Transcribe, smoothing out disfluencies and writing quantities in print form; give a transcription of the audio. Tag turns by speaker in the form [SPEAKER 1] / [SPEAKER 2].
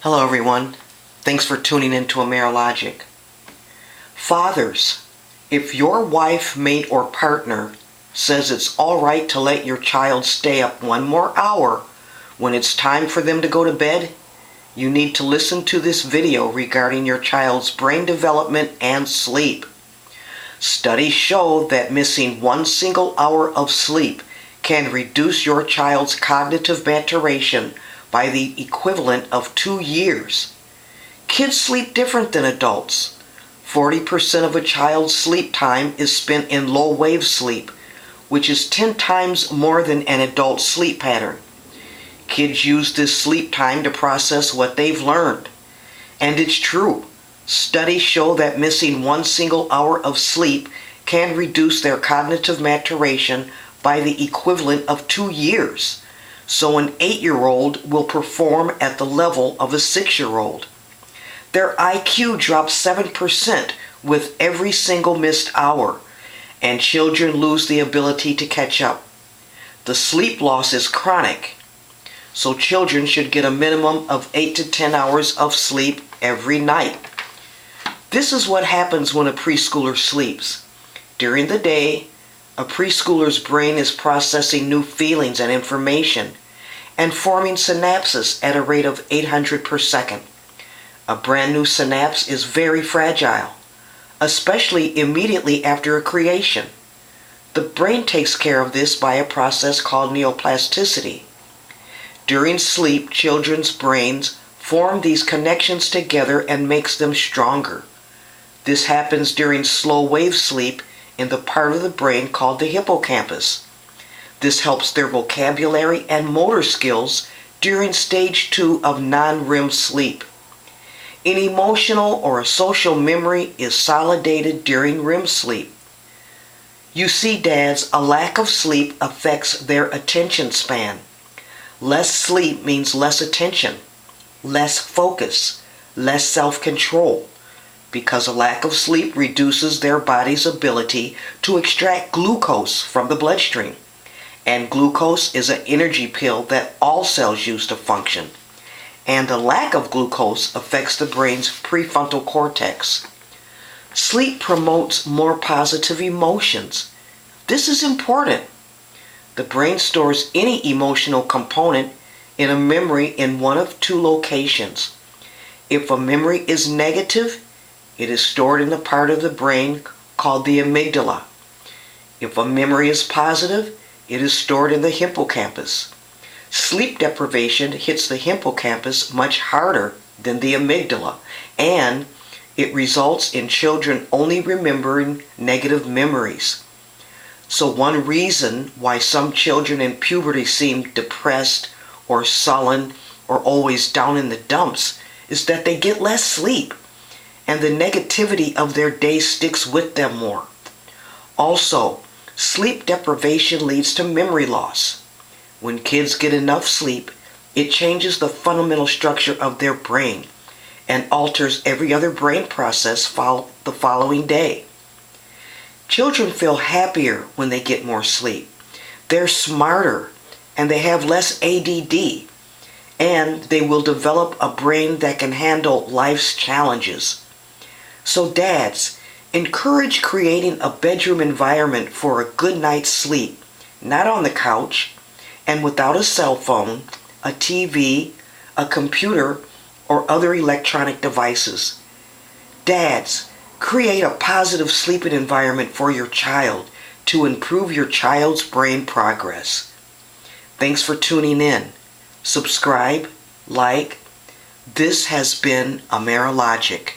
[SPEAKER 1] Hello everyone. Thanks for tuning in to Amerilogic. Fathers, if your wife, mate, or partner says it's alright to let your child stay up one more hour when it's time for them to go to bed, you need to listen to this video regarding your child's brain development and sleep. Studies show that missing one single hour of sleep can reduce your child's cognitive maturation by the equivalent of 2 years. Kids sleep different than adults. 40% of a child's sleep time is spent in low-wave sleep, which is 10 times more than an adult's sleep pattern. Kids use this sleep time to process what they've learned. And it's true. Studies show that missing one single hour of sleep can reduce their cognitive maturation by the equivalent of 2 years. So an 8-year-old will perform at the level of a 6-year-old. Their IQ drops 7% with every single missed hour, and children lose the ability to catch up. The sleep loss is chronic, so children should get a minimum of 8 to 10 hours of sleep every night. This is what happens when a preschooler sleeps. During the day, a preschooler's brain is processing new feelings and information and forming synapses at a rate of 800 per second. A brand new synapse is very fragile, especially immediately after a creation. The brain takes care of this by a process called neoplasticity. During sleep, children's brains form these connections together and makes them stronger. This happens during slow-wave sleep in the part of the brain called the hippocampus. This helps their vocabulary and motor skills during stage 2 of non-REM sleep. An emotional or a social memory is solidated during REM sleep. You see, dads, a lack of sleep affects their attention span. Less sleep means less attention, less focus, less self-control, because a lack of sleep reduces their body's ability to extract glucose from the bloodstream. And glucose is an energy pill that all cells use to function. And the lack of glucose affects the brain's prefrontal cortex. Sleep promotes more positive emotions. This is important. The brain stores any emotional component in a memory in one of 2 locations. If a memory is negative, it is stored in the part of the brain called the amygdala. If a memory is positive, it is stored in the hippocampus. Sleep deprivation hits the hippocampus much harder than the amygdala, and it results in children only remembering negative memories. So one reason why some children in puberty seem depressed or sullen or always down in the dumps is that they get less sleep, and the negativity of their day sticks with them more. Also, sleep deprivation leads to memory loss. When kids get enough sleep, it changes the fundamental structure of their brain and alters every other brain process the following day. Children feel happier when they get more sleep. They're smarter and they have less ADD, and they will develop a brain that can handle life's challenges. So dads, encourage creating a bedroom environment for a good night's sleep, not on the couch, and without a cell phone, a TV, a computer, or other electronic devices. Dads, create a positive sleeping environment for your child to improve your child's brain progress. Thanks for tuning in. Subscribe, like. This has been Amerilogic.